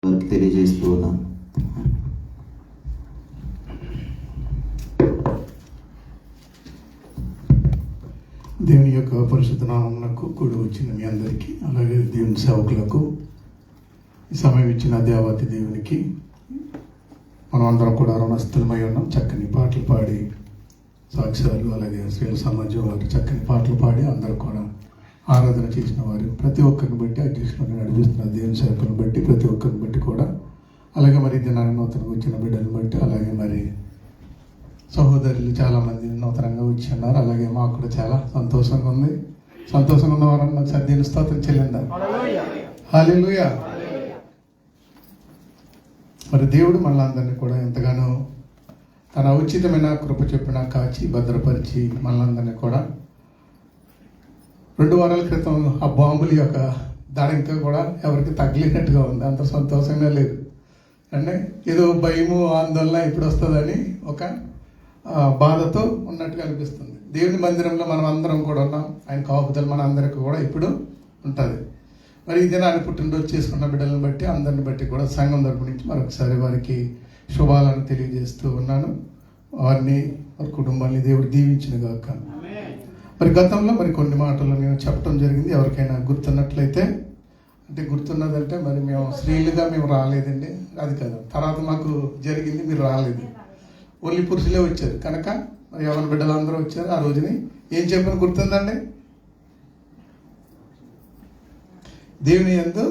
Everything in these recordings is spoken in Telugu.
వారికి తెలియజేస్తూ ఉన్నాను. దేవుని యొక్క పరిశుద్ధ నామమునకు కూడి వచ్చిన మీ అందరికీ, అలాగే దేవుని సేవకులకు ఈ సమయం ఇచ్చిన దేవాతి దేవునికి మనం అందరం కూడా రుణస్థులమై ఉన్నాం. చక్కని పాటలు పాడి సాక్ష్యాలు, అలాగే శ్రీల సమాజం వారు చక్కని పాటలు పాడి అందరూ కూడా ఆరాధన చేసిన వారు ప్రతి ఒక్కరిని బట్టి, అధ్యక్షులను నడిపిస్తున్న దేవుని సేవకులను బట్టి ప్రతి ఒక్కరిని బట్టి కూడా, అలాగే మరి దినాన్ని నూతనంగా వచ్చిన బిడ్డలను బట్టి, అలాగే మరి సహోదరులు చాలామంది నూతనంగా వచ్చి ఉన్నారు. అలాగే మాకు కూడా చాలా సంతోషంగా ఉంది. సంతోషంగా ఉన్న వారన్నా ఒకసారి దీని స్తోత్రం చెల్లిందా? హల్లెలూయా. మరి దేవుడు మనందరినీ కూడా ఎంతగానో తన ఉచితమైన కృప చెప్పిన కాచి భద్రపరిచి మనందరినీ కూడా 2 వారాల క్రితం ఆ బాంబుల యొక్క దాడి ఇంకా కూడా ఎవరికి తగిలినట్టుగా ఉంది. అంత సంతోషంగా లేదు అంటే ఏదో భయము ఆందోళన ఇప్పుడు వస్తుందని ఒక బాధతో ఉన్నట్టుగా అనిపిస్తుంది. దేవుని మందిరంలో మనం అందరం కూడా ఉన్నాం. ఆయన కాపుదల మన అందరికీ కూడా ఇప్పుడు ఉంటుంది. మరి ఈ దినాన్ని పుట్టినరోజు చేసుకున్న బిడ్డలను బట్టి అందరిని బట్టి కూడా సంఘం తరపు నుంచి మరొకసారి వారికి శుభాలను తెలియజేస్తూ ఉన్నాను. వారిని వారి కుటుంబాన్ని దేవుడు దీవించిన గాక. మరి గతంలో మరి కొన్ని మాటలు నేను చెప్పడం జరిగింది. ఎవరికైనా గుర్తున్నట్లయితే, అంటే గుర్తున్నదంటే మరి మేము స్త్రీలుగా మేము రాలేదండి, అది కాదు. తర్వాత మాకు జరిగింది, మీరు రాలేదు, ఓన్లీ పురుషులే వచ్చారు కనుక మరి ఎవరి బిడ్డలు అందరూ వచ్చారు. ఆ రోజుని ఏం చెప్పని గుర్తుందండి? దేవుని యందు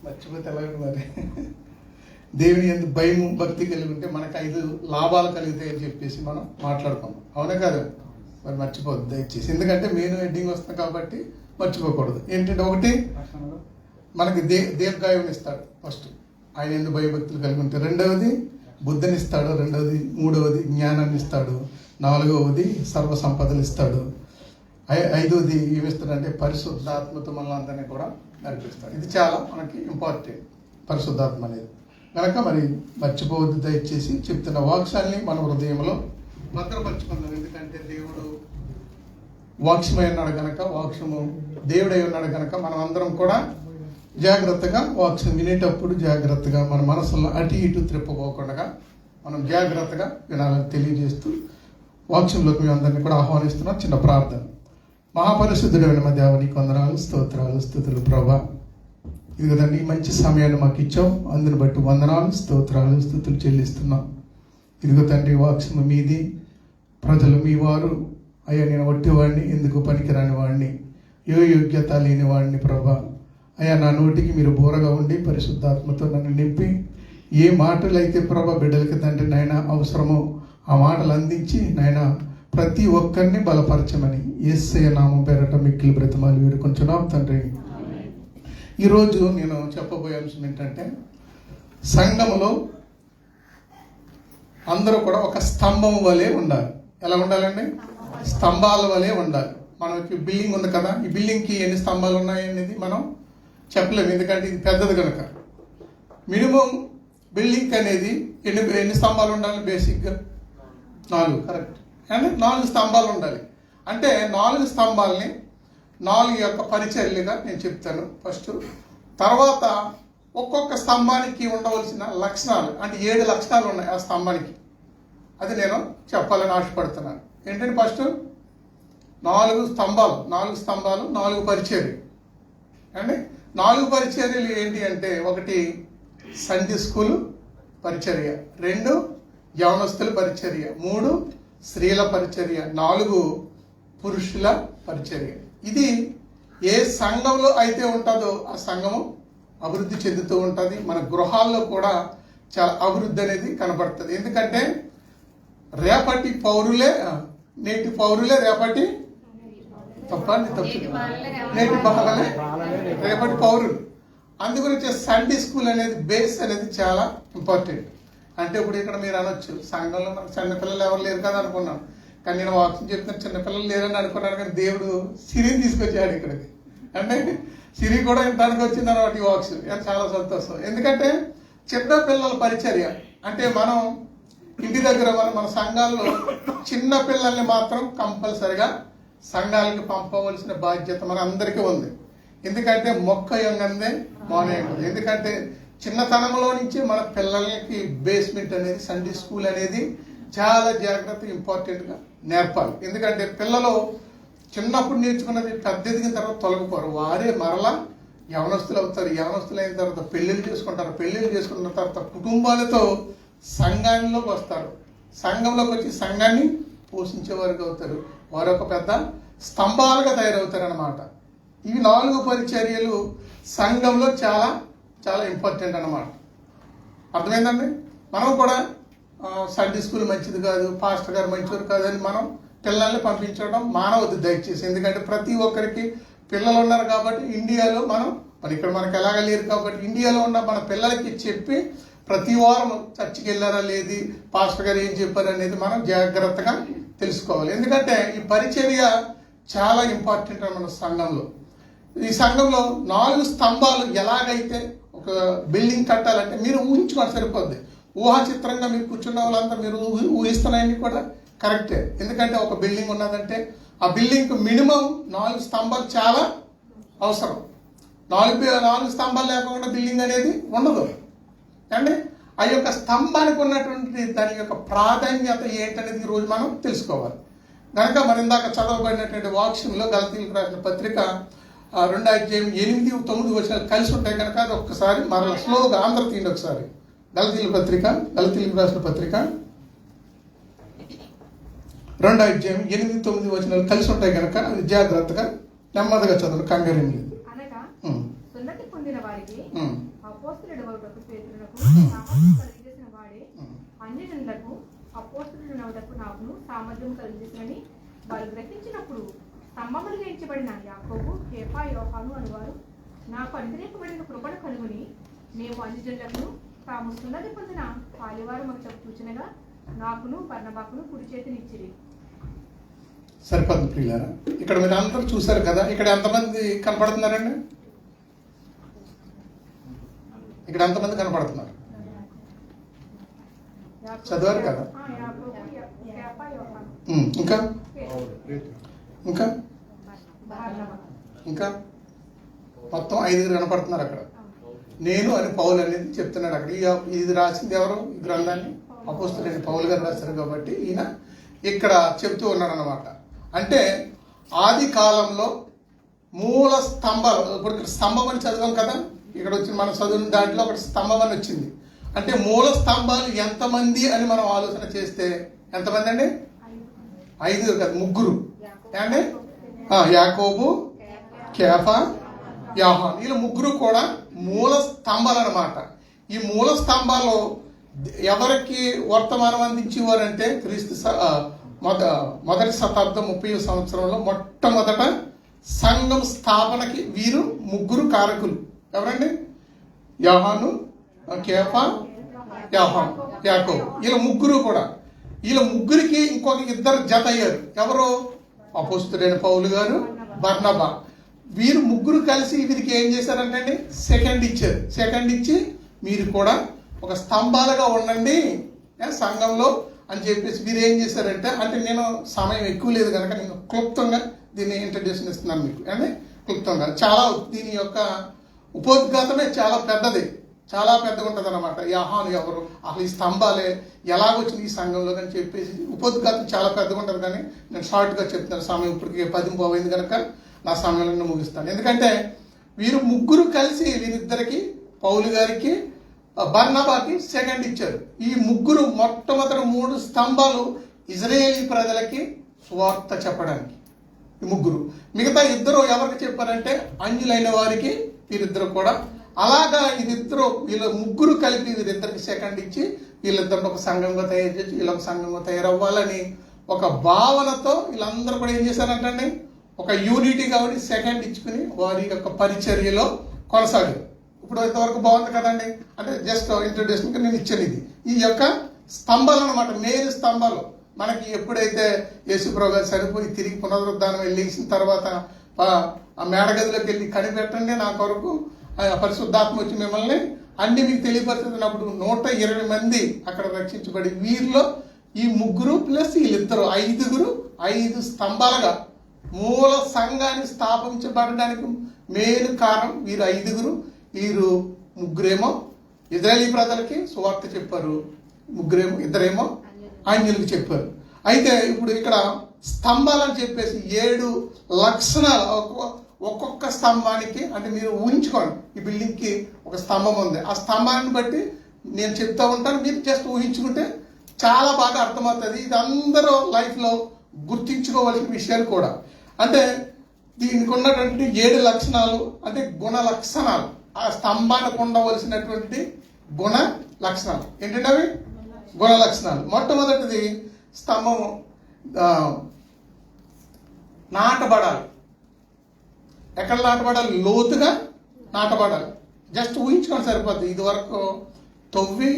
మర్చిపోతే ఎలాగండి మరి, దేవుని యందు భయము భక్తి కలిగి ఉంటే మనకు 5 లాభాలు కలుగుతాయని చెప్పేసి మనం మాట్లాడుకున్నాం. అవునా కదా? మరి మర్చిపోద్దు దయచేసి, ఎందుకంటే మెయిన్ హెడ్డింగ్ వస్తుంది కాబట్టి మర్చిపోకూడదు. ఏంటంటే ఒకటి, మనకి దీర్ఘాయువుని ఇస్తాడు ఫస్ట్, ఆయన యందు భయభక్తులు కలిగి ఉంటే. రెండవది బుద్ధినిస్తాడు. మూడవది జ్ఞానాన్ని ఇస్తాడు. 4వది సర్వ సంపదలు ఇస్తాడు. 5వది ఏమిస్తాడంటే పరిశుద్ధాత్మతో మనల్ని అందరినీ కూడా నడిపిస్తాడు. ఇది చాలా మనకి ఇంపార్టెంట్, పరిశుద్ధాత్మ అనేది. కనుక మరి మర్చిపోవద్దు దయచేసి. చెప్తున్న వాక్యాన్ని మన హృదయంలో భద్రపరుచుకుందాం. ఎందుకంటే దేవుడు వాక్యమై ఉన్నాడు కనుక, వాక్యము దేవుడై ఉన్నాడు కనుక మనం అందరం కూడా జాగ్రత్తగా వాక్యం వినేటప్పుడు జాగ్రత్తగా మన మనసులో అటు ఇటు త్రిప్పుకోకుండా మనం జాగ్రత్తగా వినాలని తెలియజేస్తూ వాక్యంలోకి మీ అందరినీ కూడా ఆహ్వానిస్తున్నాం. చిన్న ప్రార్థన. మహాపరిశుద్ధుడైన మా దేవా, నీకు వందనాలు, స్తోత్రాలు, స్తుతులు ప్రభా. ఇది కదండి, ఈ మంచి సమయాన్ని మాకు ఇచ్చాం, అందుని బట్టి వందనాలు, స్తోత్రాలు, స్తుతులు చెల్లిస్తున్నాం. ఇదిగో తండ్రి, వాక్యము మీది, ప్రజలు మీ వారు. అయ్యా, నేను వట్టివాడిని, ఎందుకు పనికిరాని వాడిని, ఏ యోగ్యత లేని వాడిని ప్రభా. అయ్యా, నా నోటికి మీరు బోరగా ఉండి పరిశుద్ధాత్మతో నన్ను నింపి ఏ మాటలు అయితే ప్రభా బిడ్డలకి తండ్రి నాయన అవసరమో ఆ మాటలు అందించి నాయన ప్రతి ఒక్కరిని బలపరచమని యేసయ్య నామం పేరట మిక్కిలి బ్రతిమాలు వేడుకొంచున్నాం తండ్రి. ఈరోజు నేను చెప్పబోయే అంశం ఏంటంటే, సంఘములో అందరూ కూడా ఒక స్తంభం వలె ఉండాలి. ఎలా ఉండాలండి? స్తంభాల వలె ఉండాలి. మనకి బిల్డింగ్ ఉంది కదా, ఈ బిల్డింగ్కి ఎన్ని స్తంభాలు ఉన్నాయి అనేది మనం చెప్పలేము, ఎందుకంటే ఇది పెద్దది కనుక. మినిమం బిల్డింగ్ అనేది ఎన్ని స్తంభాలు ఉండాలి? బేసిక్గా 4, కరెక్ట్. అండ్ 4 స్తంభాలు ఉండాలి. అంటే 4 స్తంభాలని 4 యొక్క పరిచర్యలుగా నేను చెప్తాను ఫస్ట్. తర్వాత ఒక్కొక్క స్తంభానికి ఉండవలసిన లక్షణాలు, అంటే 7 లక్షణాలు ఉన్నాయి ఆ స్తంభానికి. అది నేను చెప్పాలని ఆశపడుతున్నాను. ఏంటంటే ఫస్ట్ 4 స్తంభాలు 4 పరిచర్యలు అండి. 4 పరిచర్యలు ఏంటి అంటే, 1 సండే స్కూల్ పరిచర్య, 2 యవనస్తుల పరిచర్య, 3 స్త్రీల పరిచర్య, 4 పురుషుల పరిచర్య. ఇది ఏ సంఘంలో అయితే ఉంటుందో ఆ సంఘము అభివృద్ధి చెందుతూ ఉంటుంది. మన గృహాల్లో కూడా చాలా అభివృద్ధి అనేది కనబడుతుంది. ఎందుకంటే రేపటి పౌరులే నేటి పౌరులే రేపటి నేటి బాలలే రేపటి పౌరులు. అందుగురించి సండే స్కూల్ అనేది బేస్ అనేది చాలా ఇంపార్టెంట్. అంటే ఇప్పుడు ఇక్కడ మీరు అనొచ్చు, సంఘంలో మనకు చిన్నపిల్లలు ఎవరు లేరు కదా అనుకున్నాం. కానీ నేను వాక్యం చెప్తున్న చిన్నపిల్లలు లేరని అనుకున్నాను. కానీ దేవుడు సిరిని తీసుకొచ్చాడు ఇక్కడికి. అంటే సిరి కూడా ఇంటానికి వచ్చింది అన్నమాట ఈ వాక్స్. చాలా సంతోషం. ఎందుకంటే చిన్న పిల్లల పరిచర్య అంటే మనం ఇంటి దగ్గర మన సంఘాల్లో చిన్న పిల్లల్ని మాత్రం కంపల్సరిగా సంఘాలకు పంపవలసిన బాధ్యత మన అందరికీ ఉంది. ఎందుకంటే మొక్క యొంగందే మోనేయదు. ఎందుకంటే చిన్నతనంలో నుంచి మన పిల్లలకి బేస్మెంట్ అనేది సండే స్కూల్ అనేది చాలా జాగ్రత్త ఇంపార్టెంట్గా నేర్పాలి. ఎందుకంటే పిల్లలు చిన్నప్పుడు నేర్చుకున్నది పెద్ద ఎదిగిన తర్వాత తొలగిపోరు. వారే మరలా యవనస్తులు అవుతారు. యవనస్తులు అయిన తర్వాత పెళ్ళిళ్ళు చేసుకుంటారు. పెళ్ళిళ్ళు చేసుకున్న తర్వాత కుటుంబాలతో సంఘంలోకి వస్తారు. సంఘంలోకి వచ్చి సంఘాన్ని పోషించే వారికి అవుతారు. వారు ఒక పెద్ద స్తంభాలుగా తయారవుతారు అన్నమాట. ఇవి 4 పరిచర్యలు సంఘంలో చాలా చాలా ఇంపార్టెంట్ అన్నమాట. అర్థమైందండి? మనం కూడా సండే స్కూల్ మంచిది కాదు, పాస్టర్ గారు మంచివారు కాదని మనం పిల్లల్ని పంపించడం మానవద్దు దయచేసి. ఎందుకంటే ప్రతి ఒక్కరికి పిల్లలు ఉన్నారు కాబట్టి ఇండియాలో మరి ఇక్కడ మనకు ఎలాగ లేరు కాబట్టి ఇండియాలో ఉన్న మన పిల్లలకి చెప్పి ప్రతి వారం చర్చికి వెళ్ళారా లేదు, పాస్టర్ గారు ఏం చెప్పారు అనేది మనం జాగ్రత్తగా తెలుసుకోవాలి. ఎందుకంటే ఈ పరిచర్య చాలా ఇంపార్టెంట్ మన సంఘంలో. ఈ సంఘంలో 4 స్తంభాలు ఎలాగైతే ఒక బిల్డింగ్ కట్టాలంటే మీరు ఊహించుకోవాలి సరిపోద్ది. ఊహాచిత్రంగా మీరు కూర్చున్న వాళ్ళంతా మీరు ఊహిస్తున్నాయని కూడా కరెక్టే. ఎందుకంటే ఒక బిల్డింగ్ ఉన్నదంటే ఆ బిల్డింగ్ మినిమం 4 స్తంభాలు చాలా అవసరం. 4 స్తంభాలు లేకుండా బిల్డింగ్ అనేది ఉండదు అండి. ఆ యొక్క స్తంభానికి ఉన్నటువంటి దాని యొక్క ప్రాధాన్యత ఏంటనేది ఈరోజు మనం తెలుసుకోవాలి. కనుక మరి ఇందాక చదవబడినటువంటి వాక్యంలో గలతీయులకు రాసిన పత్రిక 2 అధ్యాయం 8, 9 వచనాలు కలిసి ఉంటాయి కనుక అది ఒక్కసారి మరలా స్లోగా ఆంధ్ర తీయండి ఒకసారి. గలతీయులకు రాసిన పత్రిక 2 అధ్యాయం 8, 9 వచనాలు కలిసి ఉంటాయి కనుక అది జాగ్రత్తగా నెమ్మదిగా చదవండి, కంగారేం లేదు. సున్నతి పొందిన వారికి అపోస్తలుడు అవుటకు పేతురునకు కలిగజేసిన వాడే అన్యజనులకు అపోస్తలుడు నవుటకు నాకును సామర్థ్యం కలిగజేసినని వారు గ్రహించినప్పుడు స్తంభములు వేయించబడిన యాకోబు, కేఫా, యోహాను అనువారు నాకు అనుగ్రహింపబడిన కృపను కనుగొని మేము అన్యజనులకు తాము సున్నతి పొందిన పాలివారు మాకు సూచనగా నాకును బర్నబాకును కుడి చేతినిచ్చిరి. సరిపోతుంది ప్రియులారా. ఇక్కడ మీరు అందరూ చూశారు కదా. ఇక్కడ ఎంతమంది కనపడుతున్నారండి? ఇక్కడ ఎంతమంది కనపడుతున్నారు? చదివారు కదా. ఇంకా ఇంకా ఇంకా మొత్తం 5 కనపడుతున్నారు అక్కడ. నేను అని పౌలు అనేది చెప్తున్నాడు అక్కడ. ఇది రాసింది ఎవరు? ఈ గ్రంథాన్ని అపోస్తలుడైన పౌలు గారు రాశారు కాబట్టి ఈయన ఇక్కడ చెప్తూ ఉన్నాడు అన్నమాట. అంటే ఆది కాలంలో మూల స్తంభాలు, ఇప్పుడు ఇక్కడ స్తంభం అని చదివాం కదా, ఇక్కడ వచ్చి మనం చదివిన దాంట్లో ఒకటి స్తంభం అని వచ్చింది. అంటే మూల స్తంభాలు ఎంతమంది అని మనం ఆలోచన చేస్తే ఎంతమంది అండి? 5 కదా, 3 అండి. యాకోబు, కేఫా, యోహాను, వీళ్ళు 3 కూడా మూల స్తంభాలు అన్నమాట. ఈ మూల స్తంభాలు ఎవరికి వర్తమానం అందించేవారంటే క్రీస్తు మొదటి శతాబ్దం 30వ సంవత్సరంలో మొట్టమొదట సంఘం స్థాపనకి వీరు 3 కారకులు. ఎవరండి? యోహాను, కేఫా, యాకోబు. వీళ్ళ 3 కూడా. వీళ్ళ 3కి ఇంకొక 2 జత అయ్యారు. ఎవరు? అపోస్తలుడైన పౌలు గారు, బర్నబా. వీరు 3 కలిసి వీరికి ఏం చేశారంటే అండి, సెకండ్ ఇచ్చి మీరు కూడా ఒక స్తంభాలుగా ఉండండి సంఘంలో అని చెప్పేసి మీరు ఏం చేశారంటే, అంటే నేను సమయం ఎక్కువ లేదు కనుక నేను క్లుప్తంగా దీన్ని ఇంట్రడ్యూషన్ ఇస్తున్నాను మీకు అండి. క్లుప్తంగా చాలా దీని యొక్క ఉపోద్ఘాతమే చాలా పెద్దది, చాలా పెద్దగా ఉంటుంది అనమాట. యోహాను ఎవరు, అసలు ఈ స్తంభాలే ఎలాగొచ్చింది ఈ సంఘంలో అని చెప్పేసి ఉపోద్ఘాతం చాలా పెద్దగా ఉంటుంది. కానీ నేను షార్ట్గా చెప్తాను, సమయం ఇప్పటికి 10 పోయింది కనుక నా సమయంలో ముగిస్తాను. ఎందుకంటే వీరు 3 కలిసి వీరిద్దరికి, పౌలు గారికి, బర్నబాకి సెకండ్ ఇచ్చారు. ఈ 3 మొట్టమొదటి 3 స్తంభాలు ఇజ్రాయేలీ ప్రజలకి సువార్త చెప్పడానికి. ఈ 3 మిగతా 2 ఎవరికి చెప్పారంటే అన్యులైన వారికి వీరిద్దరు కూడా. అలాగా వీళ్ళ 3 కలిపి వీరిద్దరికి సెకండ్ ఇచ్చి వీళ్ళిద్దరిని ఒక సంఘంగా తయారు చేసి వీళ్ళొక సంఘంగా తయారవ్వాలని ఒక భావనతో వీళ్ళందరూ కూడా ఏం చేశారంటే ఒక యూనిటీ కాబట్టి సెకండ్ ఇచ్చుకుని వారి యొక్క పరిచర్యలో కొనసాగారు. ఇప్పుడు ఇంతవరకు బాగుంది కదండి. అంటే జస్ట్ ఇంట్రొడ్యూషన్కి నేను ఇచ్చాను. ఈ యొక్క స్తంభాలు అనమాట, మెయిన్ స్తంభాలు. మనకి ఎప్పుడైతే యేసుప్రభు గారు సరిపోయి తిరిగి పునరుద్ధానం వెళ్ళేసిన తర్వాత ఆ మేడగదిలోకి వెళ్ళి కనిపెట్టండి నా కొరకు పరిశుద్ధాత్మ వచ్చి మిమ్మల్ని అన్ని మీకు తెలియపరుస్తున్నప్పుడు 120 మంది అక్కడ రక్షించబడి వీరిలో ఈ 3 ప్లస్ వీళ్ళిద్దరు 5 స్తంభాలుగా మూల సంఘాన్ని స్థాపించబడడానికి మెయిన్ కారణం వీరు 5 వీరు 3 ఇజ్రాయేలీ ప్రజలకి సువార్త చెప్పారు, 2 ఆంగ్యులకు చెప్పారు. అయితే ఇప్పుడు ఇక్కడ స్తంభాలని చెప్పేసి 7 లక్షణాలు ఒక్కొక్క స్తంభానికి, అంటే మీరు ఊహించుకోండి, ఈ బిల్డింగ్కి ఒక స్తంభం ఉంది, ఆ స్తంభాన్ని బట్టి నేను చెప్తా ఉంటాను, మీరు జస్ట్ ఊహించుకుంటే చాలా బాగా అర్థమవుతుంది. ఇది అందరూ లైఫ్లో గుర్తించుకోవాల్సిన విషయాలు కూడా. అంటే దీనికి ఉన్నటువంటి 7 లక్షణాలు అంటే గుణ లక్షణాలు, ఆ స్తంభానికి ఉండవలసినటువంటి గుణ లక్షణాలు ఏంటంటే అవి గుణ లక్షణాలు. మొట్టమొదటిది స్తంభము నాటబడాలి. ఎక్కడ నాటబడాలి? లోతుగా నాటబడాలి. జస్ట్ ఊహించుకొని సరిపోద్ది. ఇది వరకు తవ్వి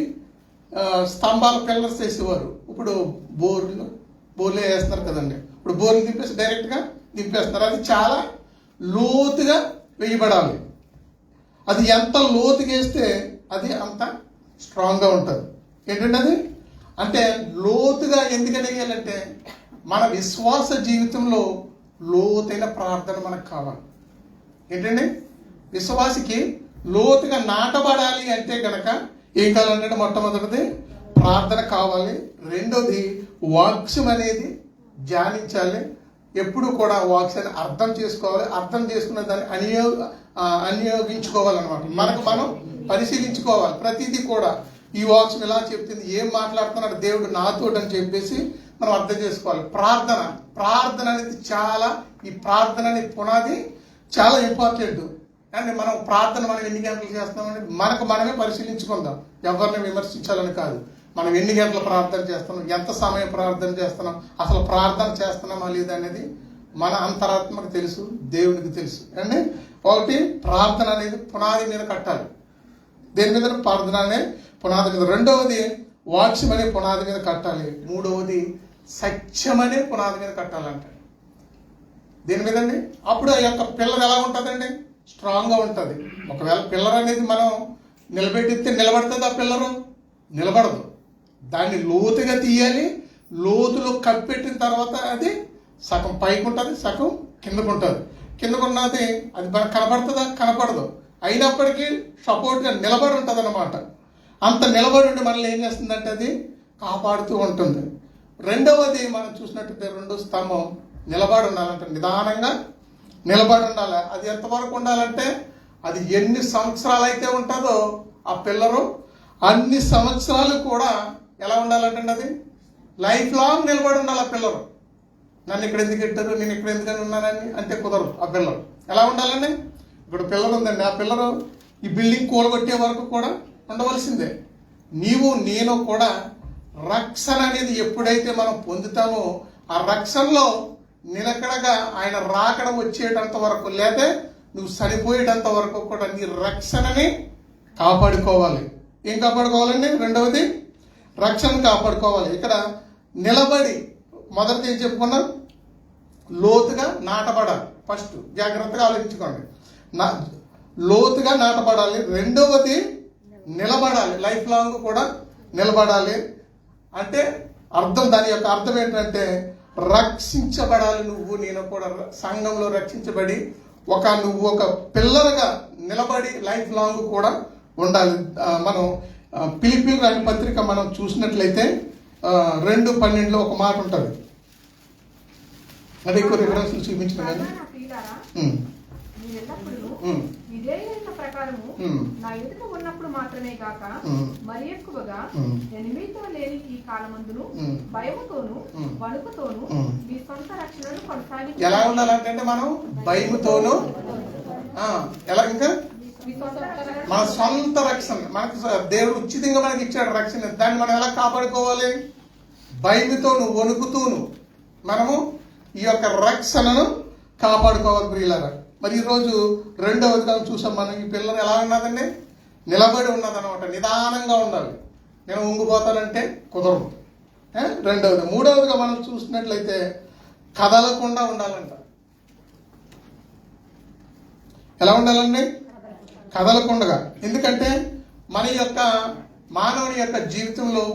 స్తంభాల పిల్లర్స్ వేసేవారు, ఇప్పుడు బోర్లే వేస్తున్నారు కదండి. ఇప్పుడు బోర్లు దింపేసి డైరెక్ట్గా దింపేస్తున్నారు. అది చాలా లోతుగా వేయబడాలి. అది ఎంత లోతుగా వేస్తే అది అంత స్ట్రాంగ్గా ఉంటుంది. ఏంటంటే అది అంటే లోతుగా ఎందుకని వేయాలంటే మన విశ్వాస జీవితంలో లోతైన ప్రార్థన మనకు కావాలి. ఏంటండి విశ్వాసికి లోతుగా నాటబడాలి అంటే గనక ఏం కావాలంటే మొట్టమొదటిది ప్రార్థన కావాలి. రెండోది వాక్యం అనేది ధ్యానించాలి. ఎప్పుడు కూడా వాక్యాన్ని అర్థం చేసుకోవాలి. అర్థం చేసుకున్న దాన్ని అనియోగించుకోవాలన్నమాట. మనకు మనం పరిశీలించుకోవాలి. ప్రతిదీ కూడా ఈ వాక్యం ఎలా చెప్తుంది, ఏం మాట్లాడుతున్నాడు దేవుడు నాతో అని చెప్పేసి మనం అర్థం చేసుకోవాలి. ప్రార్థన అనేది ఈ ప్రార్థన అనేది పునాది చాలా ఇంపార్టెంట్. అండ్ మనం ఎన్ని గంటలు చేస్తామని మనకు మనమే పరిశీలించుకుందాం. ఎవరిని విమర్శించాలని కాదు. మనం ఎన్ని గంటల ప్రార్థన చేస్తున్నాం, ఎంత సమయం ప్రార్థన చేస్తున్నాం, అసలు ప్రార్థన చేస్తున్నామా లేదా అనేది మన అంతరాత్మకు తెలుసు, దేవునికి తెలుసు. అండి ఒకటి ప్రార్థన అనేది పునాది మీద కట్టాలి. దేని మీద? ప్రార్థన అనే పునాది మీద. రెండవది వాక్యం అనే పునాది మీద కట్టాలి. మూడవది సత్యం అనే పునాది మీద కట్టాలంట. దేని మీదండి? అప్పుడు ఆ యొక్క పిల్లర్ ఎలా ఉంటుందండి? స్ట్రాంగ్గా ఉంటుంది. ఒకవేళ పిల్లర్ అనేది మనం నిలబెట్టిస్తే నిలబడుతుంది, ఆ పిల్లరు నిలబడదు. దాన్ని లోతుగా తీయాలి. లోతులో కప్పెట్టిన తర్వాత అది సగం పైకి ఉంటుంది, సగం కిందకు ఉంటుంది. కిందకున్నది అది మనకు కనపడుతుందా? కనపడదు. అయినప్పటికీ సపోర్ట్గా నిలబడి ఉంటుంది అన్నమాట. అంత నిలబడి ఉండి మనల్ని ఏం చేస్తుందంటే అది కాపాడుతూ ఉంటుంది. రెండవది మనం చూసినట్టయితే 2 స్తంభం నిలబడి ఉండాలంటే నిదానంగా నిలబడి ఉండాలి. అది ఎంతవరకు ఉండాలంటే అది ఎన్ని సంవత్సరాలు అయితే ఉంటుందో ఆ పిల్లరు అన్ని సంవత్సరాలు కూడా ఎలా ఉండాలంటే అది లైఫ్ లాంగ్ నిలబడి ఉండాలి. ఆ పిల్లరు నన్ను ఇక్కడ ఎందుకు పెట్టారు, నేను ఇక్కడ ఎందుకని ఉన్నానని అంటే కుదరదు. ఆ పిల్లరు ఎలా ఉండాలండి? ఇప్పుడు పిల్లరు ఉందండి, ఆ పిల్లరు ఈ బిల్డింగ్ కూలగొట్టే వరకు కూడా ఉండవలసిందే. నేను కూడా రక్షణ అనేది ఎప్పుడైతే మనం పొందుతామో ఆ రక్షణలో నిలకడగా ఆయన రాకడ వచ్చేటంత వరకు, లేదా నువ్వు చనిపోయేటంత వరకు కూడా నీ రక్షణని కాపాడుకోవాలి. ఏం కాపాడుకోవాలండి? రెండవది రక్షణ కాపాడుకోవాలి. ఇక్కడ నిలబడి మొదటిది ఏం చెప్పుకున్నాం? లోతుగా నాటబడాలి. ఫస్ట్ జాగ్రత్తగా ఆలోచించుకోండి. లోతుగా నాటబడాలి. రెండవది నిలబడాలి. లైఫ్ లాంగ్ కూడా నిలబడాలి. అంటే దాని యొక్క అర్థం ఏంటంటే రక్షించబడాలి. నేను కూడా సంఘంలో రక్షించబడి నువ్వు ఒక పిల్లలుగా నిలబడి లైఫ్ లాంగ్ కూడా ఉండాలి. మనం ఫిలిప్పీయులకు రాసిన పత్రిక మనం చూసినట్లయితే 2:12 ఒక మాట ఉంటుంది. అది ఎక్కువ రిఫరెన్స్లు చూపించిన కానీ ప్రకారము నా ఎదుట ఉన్నప్పుడు మాత్రమే గాక మరి ఎక్కువగా నేను మీతో లేని ఈ కాలమందును భయముతోను వణుకుతోను మీ సొంత రక్షణను కొనసాగించి ఎలా ఉండాలంటే మనం భయముతోను ఎలా ఇంకా మన సొంత రక్షణ మనకు దేవుడు ఉచితంగా మనకి ఇచ్చాడు రక్షణ. దాన్ని మనం ఎలా కాపాడుకోవాలి? భయముతోను వణుకుతూను మనము ఈ యొక్క రక్షణను కాపాడుకోవాలి ప్రియులారా. మరి ఈరోజు రెండవదిగా చూసాం మనం. ఈ పిల్లలు ఎలా ఉన్నదండి? నిలబడి ఉన్నదన్నమాట. నిదానంగా ఉండాలి. నేను ఉంగిపోతానంటే కుదరదు. రెండవది. మూడవదిగా మనం చూసినట్లయితే కదలకుండా ఉండాలంట. ఎలా ఉండాలండి? కదలకుండా. ఎందుకంటే మన యొక్క మానవుని యొక్క జీవితంలో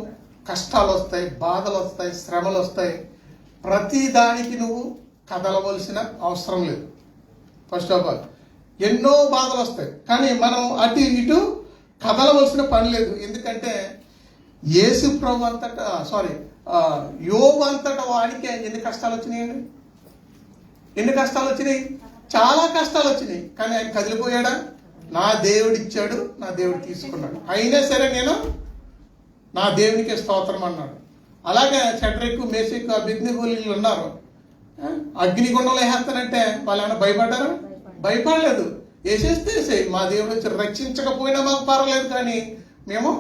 కష్టాలు వస్తాయి, బాధలు వస్తాయి, శ్రమలు వస్తాయి. ప్రతి దానికి నువ్వు కదలవలసిన అవసరం లేదు. ఫస్ట్ ఆఫ్ ఆల్ ఎన్నో బాధలు వస్తాయి, కానీ మనం అటు ఇటు కదలవలసిన పని లేదు. ఎందుకంటే యేసు ప్రభు అంతటా యోబు అంతటా వాడికి ఎన్ని కష్టాలు వచ్చినాయండి? ఎన్ని కష్టాలు వచ్చినాయి? చాలా కష్టాలు వచ్చినాయి. కానీ ఆయన కదిలిపోయాడా? నా దేవుడు ఇచ్చాడు, నా దేవుడు తీసుకున్నాడు, అయినా సరే నేను నా దేవునికి స్తోత్రం అన్నాడు. అలాగే షడ్రకు, మేషకు, అబేద్నెగోలు ఉన్నారు. అగ్నిగుండంలో వేసేస్తానంటే వాళ్ళు ఏమైనా భయపడ్డారా? భయపడలేదు. వేసేస్తే మా దేవుడు వచ్చి రక్షించకపోయినా మాకు పర్వాలేదు, కానీ మేము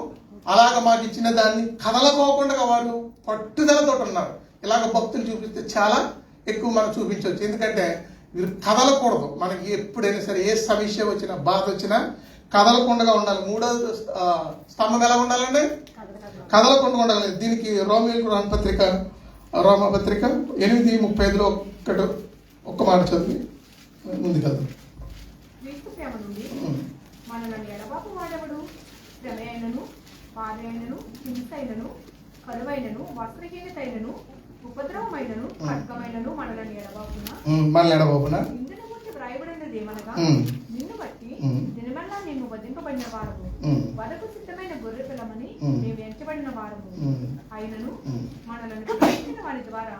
అలాగ మాకు ఇచ్చిన దాన్ని కదలకోకుండా వారు పట్టుదలతో ఉన్నారు. ఇలాగ భక్తులు చూపిస్తే చాలా ఎక్కువ మనం చూపించవచ్చు. ఎందుకంటే వీరు కదలకూడదు. మనకి ఎప్పుడైనా సరే ఏ సమస్య వచ్చినా, బాధ వచ్చినా కదలకుండా ఉండాలి. మూడోది స్తంభం ఎలా ఉండాలండి? కదలకుండా ఉండాలి. దీనికి రోమపత్రిక 8:35 ఒక్క మాట చదివి ఉంది కదా. క్రీస్తు ప్రేమ నుండి మనల్ని ఎడబాపు వాడెవడు? శ్రమ అయినను, బాధ అయినను, హింస అయినను, కరువైనను, వస్త్రహీనతైనను, ఉపద్రవమైనను, ఖడ్గమైనను మనల్ని ఎడబాపున ఇందును గురించి వ్రాయబడినది ఏమనగా, నిన్ను బట్టి దినమెల్లా మేము వధింపబడిన వారము, వదకు సిద్ధమైన గొర్రె పిల్లమని మేము ఎంచబడిన వారము. అయినను మనల్ని రక్షించిన వారి ద్వారా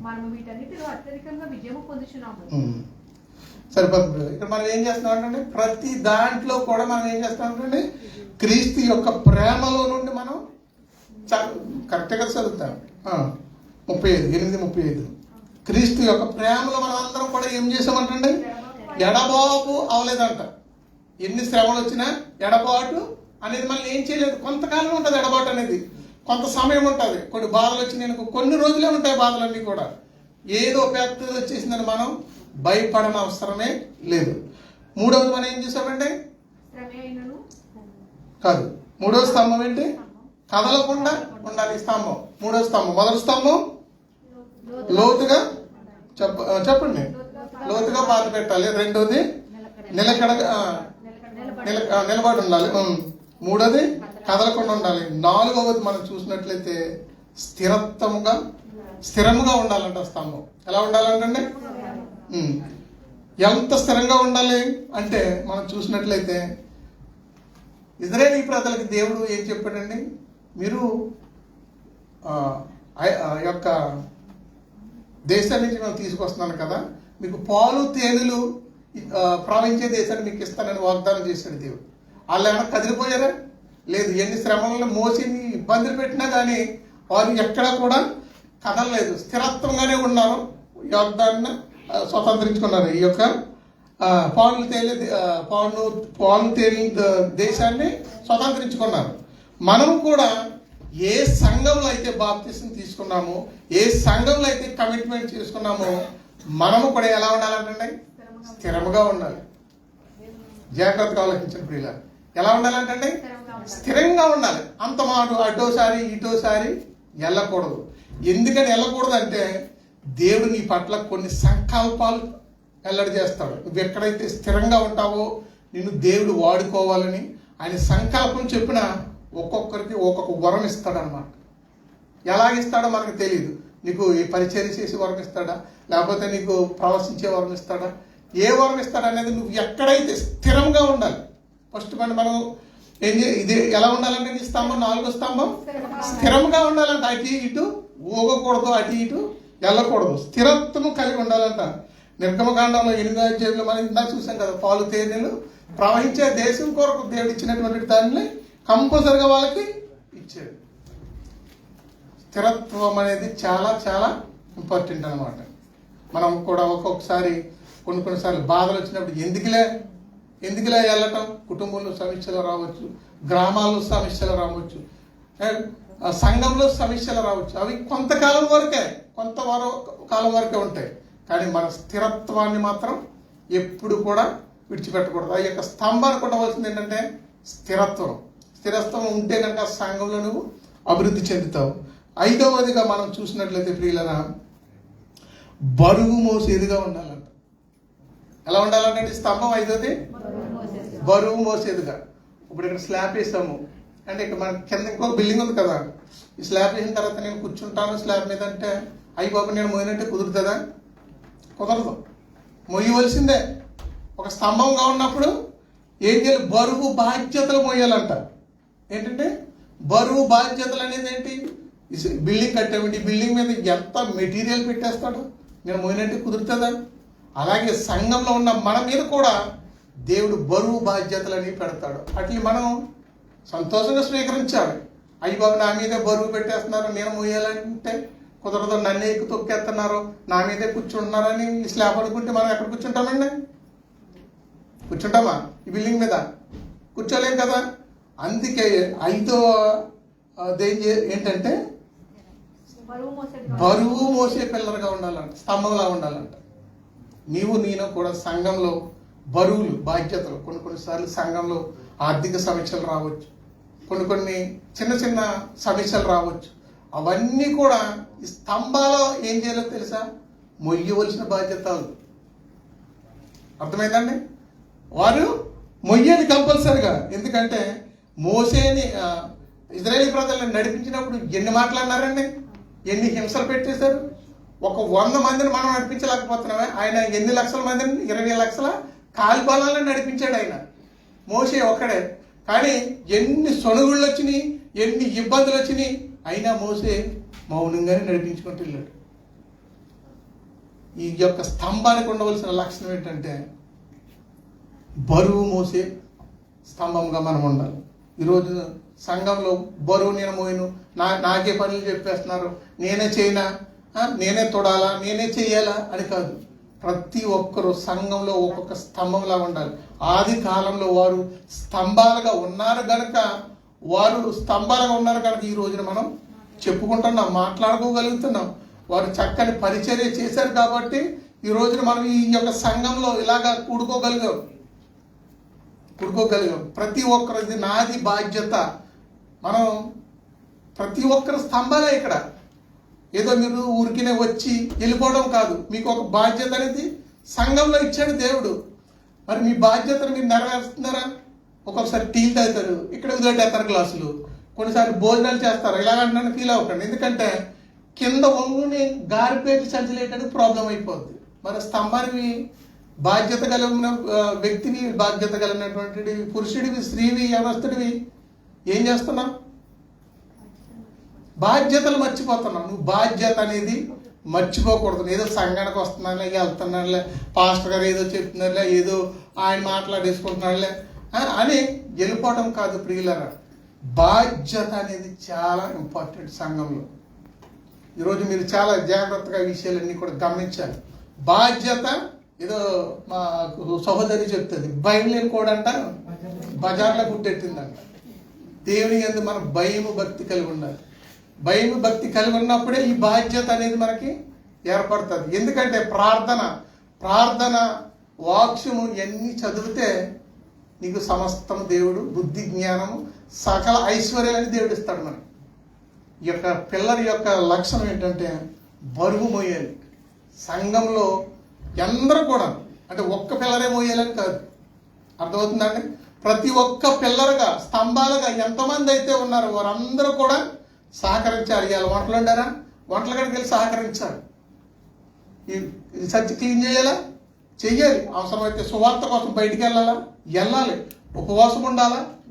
మనము వీటన్నిటిలో అత్యధికంగా విజయము పొందుచున్నాము. సరిపోతుంది. ఇక్కడ మనం ఏం చేస్తున్నాం అంటే ప్రతి దాంట్లో కూడా మనం ఏం చేస్తాం అంటే క్రీస్తు యొక్క ప్రేమలో నుండి మనం కరెక్ట్గా చదువుతాం. 8:35 క్రీస్తు యొక్క ప్రేమలో మనం అందరం కూడా ఏం చేసామంటే ఎడబాటు అవలేదంట. ఎన్ని శ్రమలు వచ్చినా ఎడబాటు అనేది మనం ఏం చేయలేదు. కొంతకాలం ఉంటుంది ఎడబాటు అనేది, కొంత సమయం ఉంటుంది. కొన్ని బాధలు వచ్చినాయి, కొన్ని రోజులే ఉంటాయి బాధలన్నీ కూడా. ఏదో పెద్దది వచ్చేసిందని మనం భయపడన అవసరమే లేదు. మూడవది మనం ఏం చేసామంటే కాదు, మూడవ స్తంభం ఏంటి? కదలకుండా ఉండాలి స్తంభం. మూడవ స్తంభం, మొదటి స్తంభం లోతుగా చెప్పండి, లోతుగా పాత పెట్టాలి. రెండోది నిలబడి ఉండాలి. మూడోది కదలకుండా ఉండాలి. నాలుగవది మనం చూసినట్లయితే స్థిరంగా ఉండాలంట స్తంభం. ఎలా ఉండాలంటే ఎంత స్థిరంగా ఉండాలి అంటే మనం చూసినట్లయితే ఇజ్రాయేలీ ప్రజలకి దేవుడు ఏం చెప్పాడండి? మీరు యొక్క దేశాన్ని నుంచి మేము తీసుకొస్తున్నాను కదా, మీకు పాలు తేనెలు ప్రవహించే దేశాన్ని మీకు ఇస్తానని వాగ్దానం చేశాడు దేవుడు. వాళ్ళు ఏమైనా కదిలిపోయారా? లేదు. ఎన్ని శ్రమలను మోసి ఇబ్బందులు పెట్టినా కానీ వారు ఎక్కడా కూడా కదలలేదు, స్థిరత్వంగానే ఉన్నారు. వాగ్దానాన్ని స్వతంత్రించుకున్నారు. ఈ యొక్క పాలు తేలి దేశాన్ని స్వతంత్రించుకున్నారు. మనం కూడా ఏ సంఘంలో అయితే బాప్తిసం తీసుకున్నామో, ఏ సంఘంలో అయితే కమిట్మెంట్ చేసుకున్నామో, మనము కూడా ఎలా ఉండాలంటే స్థిరంగా ఉండాలి. జాగ్రత్తగా ఆలోచించిన ప్రియుల, ఎలా ఉండాలంటే స్థిరంగా ఉండాలి. అంత మాట అటోసారి ఇటోసారి వెళ్ళకూడదు. ఎందుకని వెళ్ళకూడదు అంటే దేవుడు నీ పట్ల కొన్ని సంకల్పాలు వెల్లడి చేస్తాడు. నువ్వు ఎక్కడైతే స్థిరంగా ఉంటావో నిన్ను దేవుడు వాడుకోవాలని ఆయన సంకల్పం చెప్పిన ఒక్కొక్కరికి ఒక్కొక్క వరం ఇస్తాడు అనమాట. ఎలాగిస్తాడో మనకు తెలియదు. నీకు ఈ పరిచర్య చేసే వరం ఇస్తాడా, లేకపోతే నీకు ప్రవశించే వరం ఇస్తాడా, ఏ వరం ఇస్తాడా అనేది నువ్వు ఎక్కడైతే స్థిరంగా ఉండాలి. ఫస్ట్ మనం ఇది ఎలా ఉండాలంటే నీ స్తంభం, నాలుగో స్తంభం స్థిరంగా ఉండాలంట. అటు ఇటు ఊగకూడదు, అటు ఇటు వెళ్ళకూడదు, స్థిరత్వం కలిగి ఉండాలంట. నిర్గమకాండంలో 8వ అధ్యాయంలో మనం ఇందాక చూసాం కదా, పాలు తేనెలు ప్రవహించే దేశం కొరకు దేవుడు ఇచ్చినటువంటి దాన్ని కంపల్సరిగా వాళ్ళకి ఇచ్చాడు. స్థిరత్వం అనేది చాలా చాలా ఇంపార్టెంట్ అనమాట. మనం కూడా ఒక్కొక్కసారి కొన్నిసార్లు బాధలు వచ్చినప్పుడు ఎందుకులే వెళ్ళటం, కుటుంబంలో సమస్యలు రావచ్చు, గ్రామాల్లో సమస్యలు రావచ్చు, సంఘంలో సమస్యలు రావచ్చు. అవి కొంతకాలం వరకే, కాలం వరకే ఉంటాయి. కానీ మన స్థిరత్వాన్ని మాత్రం ఎప్పుడు కూడా విడిచిపెట్టకూడదు. ఆ యొక్క స్తంభానికి ఉండవలసింది ఏంటంటే స్థిరత్వం ఉంటే కనుక సంఘంలో నువ్వు అభివృద్ధి చెందుతావు. ఐదవదిగా మనం చూసినట్లయితే ప్రియులరా, బరువు మోసేదిగా ఉండాలంట. ఎలా ఉండాలంటే స్తంభం ఐదవది బరువు మోసేదిగా. ఇప్పుడు ఇక్కడ స్లాబ్ వేసాము అంటే ఇక్కడ మన కింద ఇంకొక బిల్డింగ్ ఉంది కదా, ఈ స్లాబ్ వేసిన తర్వాత నేను కూర్చుంటాను స్లాబ్ మీద అంటే అయ్యి బాబు నేను మోయినట్టే కుదురుతుందా? కుదరదు. మొయ్యవలసిందే. ఒక స్తంభంగా ఉన్నప్పుడు ఏం చేయాలి? బరువు బాధ్యతలు మోయాలంట. ఏంటంటే బరువు బాధ్యతలు అనేది ఏంటి? బిల్డింగ్ కట్టామండి, బిల్డింగ్ మీద ఎంత మెటీరియల్ పెట్టేస్తాడు, నేను మోయినట్టు కుదురుతుందా? అలాగే సంఘంలో ఉన్న మన మీద కూడా దేవుడు బరువు బాధ్యతలని పెడతాడు. అట్లా మనం సంతోషంగా స్వీకరించాలి. అయ్యి బాబు నా మీదే బరువు పెట్టేస్తున్నారు, నేను మోయాలంటే కుదరదు, నన్నే ఎక్కు తొక్కేస్తున్నారు, నా మీదే కూర్చుంటున్నారని స్లాబ్ అనుకుంటే మనం ఎక్కడ కూర్చుంటామండి? కూర్చుంటామా? ఈ బిల్డింగ్ మీద కూర్చోలేం కదా. అందుకే ఐదో ఏంటంటే బరువు మోసే పిల్లలుగా ఉండాలంట, స్తంభంలా ఉండాలంట. నీవు నేను కూడా సంఘంలో బరువులు బాధ్యతలు, కొన్నిసార్లు సంఘంలో ఆర్థిక సమస్యలు రావచ్చు, కొన్ని చిన్న చిన్న సమస్యలు రావచ్చు. అవన్నీ కూడా ఈ స్తంభాలో ఏం చేయాలో తెలుసా? మొయ్యవలసిన బాధ్యతలు. అర్థమైందండి? వారు మొయ్యాలి కంపల్సరిగా. ఎందుకంటే మోసేని ఇజ్రాయేల్ ప్రజలను నడిపించినప్పుడు ఎన్ని మాట్లాడినారండి, ఎన్ని హింసలు పెట్టేశారు. 100 మందిని మనం నడిపించలేకపోతున్నామే, ఆయన ఎన్ని లక్షల మందిని, 20 లక్షల కాల్బాలను నడిపించాడు ఆయన, మోసే ఒక్కడే. కానీ ఎన్ని సొనుగుళ్ళు వచ్చినాయి, ఎన్ని ఇబ్బందులు వచ్చినాయి, అయినా మోసే మౌనంగానే నడిపించుకుంటూ వెళ్ళాడు. ఈ యొక్క స్తంభానికి ఉండవలసిన లక్షణం ఏంటంటే బరువు మోసే స్తంభంగా మనం ఉండాలి. ఈరోజు సంఘంలో బరువు నేను మోయను, నాకే పనులు చెప్పేస్తున్నారు, నేనే చేయనా, నేనే తొడాలా, నేనే చెయ్యాలా అని కాదు. ప్రతి ఒక్కరు సంఘంలో ఒక్కొక్క స్తంభంలా ఉండాలి. ఆది కాలంలో వారు స్తంభాలుగా ఉన్నారు గనక ఈ రోజున మనం చెప్పుకుంటున్నాం, మాట్లాడుకోగలుగుతున్నాం. వారు చక్కని పరిచర్య చేశారు కాబట్టి ఈ రోజున మనం ఈ యొక్క సంఘంలో ఇలాగా కూడుకోగలిగాం. ప్రతి ఒక్కరిది నాది బాధ్యత. మనం ప్రతి ఒక్కరు స్తంభాలే. ఇక్కడ ఏదో మీరు ఊరికినే వచ్చి వెళ్ళిపోవడం కాదు, మీకు ఒక బాధ్యత అనేది సంఘంలో ఇచ్చాడు దేవుడు. మరి మీ బాధ్యతను మీరు నెరవేరుస్తున్నారా? ఒక్కొక్కసారి టీలు తాగుతారు, ఇక్కడ వదిలేస్తారు గ్లాసులు, కొన్నిసార్లు భోజనాలు చేస్తారు. ఇలాగంటే ఫీల్ అవ్వకండి, ఎందుకంటే కింద ఒంగుని గారిపేటి సంచలేయడానికి ప్రాబ్లం అయిపోద్ది. మరి స్తంభానికి బాధ్యత కలిగిన వ్యక్తిని, బాధ్యత కలిగినటువంటి పురుషుడివి, స్త్రీవి, యవనస్తుడివి ఏం చేస్తున్నావు? బాధ్యతలు మర్చిపోతున్నావు. నువ్వు బాధ్యత అనేది మర్చిపోకూడదు. ఏదో సంఘానికి వస్తున్నానులే, వెళ్తున్నానులే, పాస్టర్ గారు ఏదో చెప్తున్నారులే, ఏదో ఆయన మాట్లాడేసుకుంటున్నాడులే అని వెళ్ళిపోవడం కాదు ప్రియులారా. బాధ్యత అనేది చాలా ఇంపార్టెంట్ సంఘంలో. ఈరోజు మీరు చాలా జాగ్రత్తగా విషయాలన్నీ కూడా గమనించాలి. బాధ్యత ఏదో మా సహోదరి చెప్తుంది, భయం లేని కూడా అంట బజార్లో గుట్టెట్టిందంట. దేవుని యందు మనం భయము భక్తి కలిగి ఉండాలి. భయము భక్తి కలిగి ఉన్నప్పుడే ఈ బాధ్యత అనేది మనకి ఏర్పడుతుంది. ఎందుకంటే ప్రార్థన వాక్యము ఇవన్నీ చదివితే నీకు సమస్తము దేవుడు బుద్ధి జ్ఞానము సకల ఐశ్వర్యాన్ని దేవుడు ఇస్తాడు మనకి. ఈ యొక్క పిల్లల యొక్క లక్షణం ఏంటంటే బరువు మోయాలి. సంఘంలో అందరూ కూడా, అంటే ఒక్క పిల్లరే మోయాలని కాదు, అర్థమవుతుందండి? ప్రతి ఒక్క పిల్లరుగా స్తంభాలుగా ఎంతమంది అయితే ఉన్నారో వారందరూ కూడా సహకరించాలి. ఇవాళ వంటలు వండారా, వంటల కాడికి వెళ్ళి సహకరించాలి. ఈ చర్చి క్లీన్ చేయాలా, చెయ్యాలి. అవసరమైతే సువార్త కోసం బయటికి వెళ్ళాలి. ఉపవాసం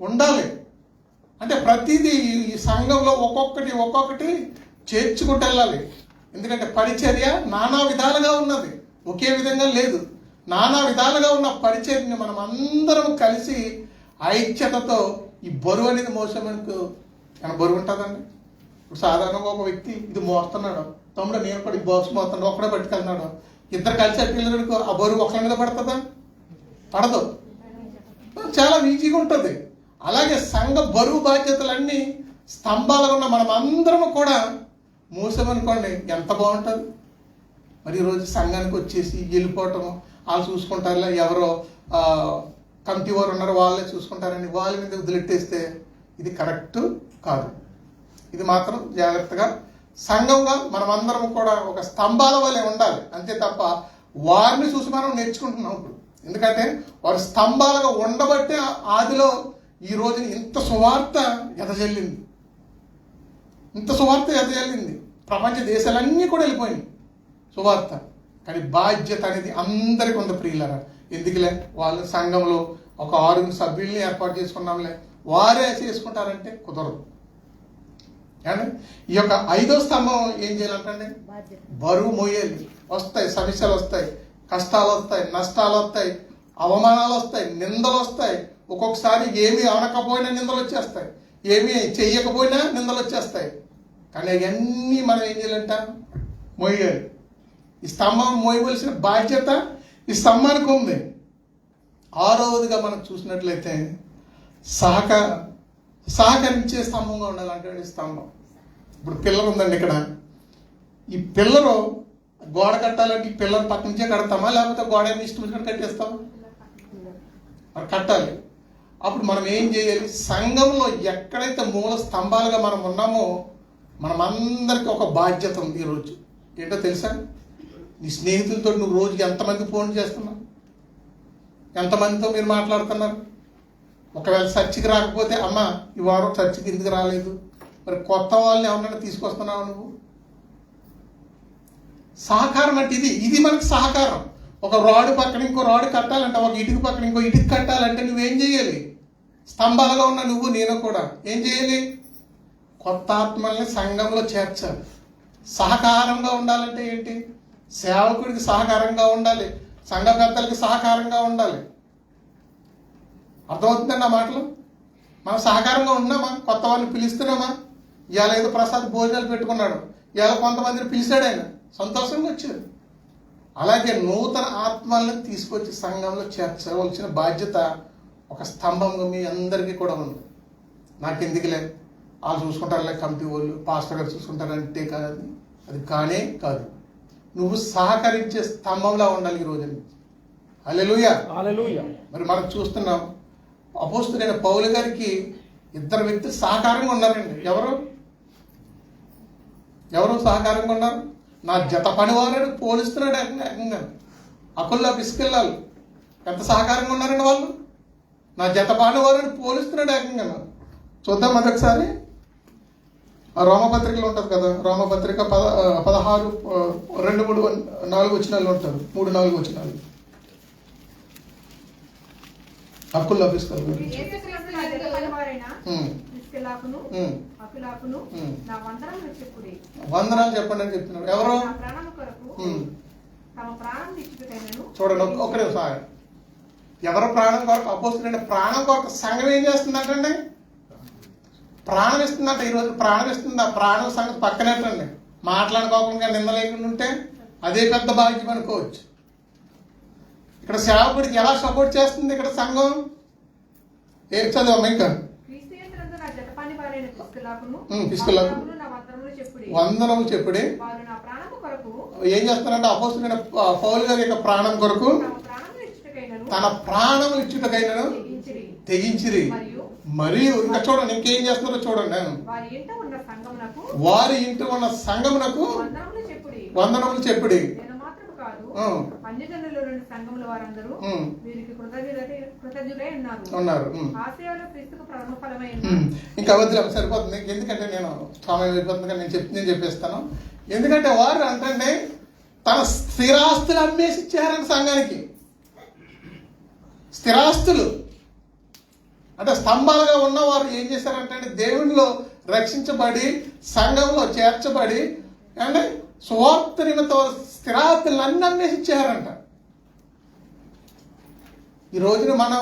ఉండాలి. అంటే ప్రతిదీ ఈ సంఘంలో ఒక్కొక్కటి చేర్చుకుంటూ వెళ్ళాలి. ఎందుకంటే పరిచర్య నానా విధాలుగా ఉన్నది, ఒకే విధంగా లేదు. నానా విధాలుగా ఉన్న పరిచర్యని మనం అందరం కలిసి ఐక్యతతో ఈ బరువు అనేది మోసమనుకు బరువు ఉంటుందండి. ఇప్పుడు సాధారణంగా ఒక వ్యక్తి ఇది మోస్తున్నాడు, తమ్ముడు నేను కూడా ఈ బాక్స్ మోస్తున్నాడు, ఒక్కడే పట్టుకెళ్తున్నాడు, ఇద్దరు కలిసి అట్టిళ్ళకు ఆ బరువు ఒకరి మీద పడుతుందా? పడదు. చాలా ఈజీగా ఉంటుంది. అలాగే సంఘ బరువు బాధ్యతలన్నీ స్తంభాలుగా ఉన్న మనం అందరం కూడా మోసామనుకోండి, ఎంత బాగుంటుంది. మరి ఈరోజు సంఘానికి వచ్చేసి వెళ్ళిపోవటం, వాళ్ళు చూసుకుంటారులే, ఎవరో కమిటీ వారు ఉన్నారో వాళ్ళే చూసుకుంటారని వాళ్ళ మీద వదిలెట్టేస్తే ఇది కరెక్ట్ కాదు. ఇది మాత్రం జాగ్రత్తగా సంఘంగా మనమందరం కూడా ఒక స్తంభాల వలె ఉండాలి. అంతే తప్ప వారిని చూసి మనం నేర్చుకుంటున్నాం ఇప్పుడు. ఎందుకంటే వారు స్తంభాలుగా ఉండబట్టే ఆదిలో ఈ రోజు ఇంత సువార్త ఎదజల్లింది. ప్రపంచ దేశాలన్నీ కూడా వెళ్ళిపోయింది సువార్త. కానీ బాధ్యత అనేది అందరికీ ఉంది ప్రియులారా. ఎందుకులే వాళ్ళ సంఘంలో ఒక 6 సభ్యుల్ని ఏర్పాటు చేసుకున్నాంలే వారే చేసుకుంటారంటే కుదరదు. కానీ ఈ యొక్క 5వ స్తంభం ఏం చేయాలంటే బరువు మోయాలి. వస్తాయి సమస్యలు, వస్తాయి కష్టాలు, వస్తాయి నష్టాలు, వస్తాయి అవమానాలు, వస్తాయి నిందలు వస్తాయి. ఒక్కొక్కసారి ఏమీ అనకపోయినా నిందలు వచ్చేస్తాయి, ఏమీ చెయ్యకపోయినా నిందలు వచ్చేస్తాయి. కానీ అవన్నీ మనం ఏం చేయాలంట మోయాలి. ఈ స్తంభం మోయవలసిన బాధ్యత ఈ స్తంభానికి ఉంది. 6వదిగా మనం చూసినట్లయితే సహకరించే స్తంభంగా ఉండాలంటే ఈ స్తంభం. ఇప్పుడు పిల్లర్ ఉందండి ఇక్కడ. ఈ పిల్లరు గోడ కట్టాలంటే ఈ పిల్లర్ పక్క నుంచే కడతామా, లేకపోతే గోడ ఇష్టం వచ్చినట్టు కట్టేస్తామా? మరి కట్టాలి. అప్పుడు మనం ఏం చేయాలి? సంఘంలో ఎక్కడైతే మూల స్తంభాలుగా మనం ఉన్నామో మనమందరికీ ఒక బాధ్యత ఉంది. ఈరోజు ఏంటో తెలుసా? నీ స్నేహితులతో నువ్వు రోజుకి ఎంతమంది ఫోన్ చేస్తున్నావు? ఎంతమందితో మీరు మాట్లాడుతున్నారు? ఒకవేళ చర్చికి రాకపోతే అమ్మ ఈ వారం చర్చికి ఎందుకు రాలేదు? మరి కొత్త వాళ్ళని ఎవరైనా తీసుకొస్తున్నావు నువ్వు? సహకారం అంటే ఇది మనకు సహకారం. ఒక రాడు పక్కన ఇంకో రాడు కట్టాలంటే, ఒక ఇటుక పక్కన ఇంకో ఇటుక కట్టాలంటే నువ్వేం చేయాలి? స్తంభాలుగా ఉన్న నువ్వు నేను కూడా ఏం చేయాలి? కొత్త ఆత్మల్ని సంఘంలో చేర్చాలి. సహకారంగా ఉండాలంటే ఏంటి? సేవకుడికి సహకారంగా ఉండాలి, సంఘ పెద్దలకి సహకారంగా ఉండాలి. అర్థమవుతుందండి నా మాటలు? మనం సహకారంగా ఉన్నామా? కొత్త వాళ్ళని పిలుస్తున్నామా? ఇవాళ ఏదో ప్రసాద్ భోజనాలు పెట్టుకున్నాడు, ఇవాళ కొంతమందిని పిలిచాడు, ఆయన సంతోషంగా వచ్చారు. అలాగే నూతన ఆత్మల్ని తీసుకొచ్చి సంఘంలో చేర్చవలసిన బాధ్యత ఒక స్తంభంగా మీ అందరికీ కూడా ఉంది. నాకెందుకులే వాళ్ళు చూసుకుంటారులే, కమిటీ వాళ్ళు పాస్టర్ గారు చూసుకుంటారంటే కాదు, అది కానే కాదు. నువ్వు సహకరించే స్తంభంలా ఉండాలి ఈ రోజు. హల్లెలూయా. మరి మనం చూస్తున్నాం అపోస్తలుడైన పౌలు గారికి 2 వ్యక్తులు సహకారంగా ఉన్నారండి. ఎవరు సహకారంగా ఉన్నారు? నా జత పనివారు పోలిస్తున్నాడు ఏకంగా. అకుల్లా పిసికెళ్ళాలి ఎంత సహకారంగా ఉన్నారండి వాళ్ళు. నా జత పనివారు పోలిస్తున్నాడు ఏకంగా. చూద్దాం అదొకసారి. రోమపత్రికలో ఉంటుంది కదా, రోమపత్రిక 16 2, 3, 4 వచనాలు ఉంటారు. 3, 4 వచనాలు. అకుల్లా పిసికెళ్ళాలి. వందనాలు చెప్పండి అని చెప్తున్నారు. ఎవరు? చూడండి ఒక్కడే సార్. ఎవరు ప్రాణం కొరకు? అపోస్తలుడైన ప్రాణం కొరకు సంఘం ఏం చేస్తుందంటండి? ప్రాణం ఇస్తుందంట. ఈరోజు ప్రాణం ఇస్తుంది. ఆ ప్రాణం సంగతి పక్కనేటండి. మాట్లాడుకోకుండా నింద లేకుండా ఉంటే అదే పెద్ద భాగ్యం అనుకోవచ్చు. ఇక్కడ సేవకుడికి ఎలా సపోర్ట్ చేస్తుంది ఇక్కడ సంఘం? ఏం చదవమ్మా ఇంకా? వందనము చెప్పుడి. ఏం చేస్తారంటే అపోస్తలుడైన పౌలు గారి యొక్క ప్రాణం కొరకు తన ప్రాణములు ఇచ్చుటకైనను తెగించిరి. మరియు ఇంకా చూడండి ఇంకేం చేస్తున్నారో చూడండి. వారి ఇంట ఉన్న సంఘమునకు వందనములు చెప్పుడి. ఉన్నారు. ఇంకా వద్దులే, సరిపోతుంది. ఎందుకంటే నేను సమయం అయిపోతుంది కానీ నేను చెప్పేస్తాను. ఎందుకంటే వారు అంటే తన స్థిరాస్తులు అమ్మేసి ఇచ్చారని సంఘానికి. స్థిరాస్తులు అంటే స్తంభాలుగా ఉన్నవారు ఏం చేశారంటే దేవునిలో రక్షించబడి సంఘంలో చేర్చబడి అంటే సువార్త నిమిత్తం స్థిరాస్తులను అన్ని అమ్మేసి ఇచ్చారంట. ఈ రోజున మనం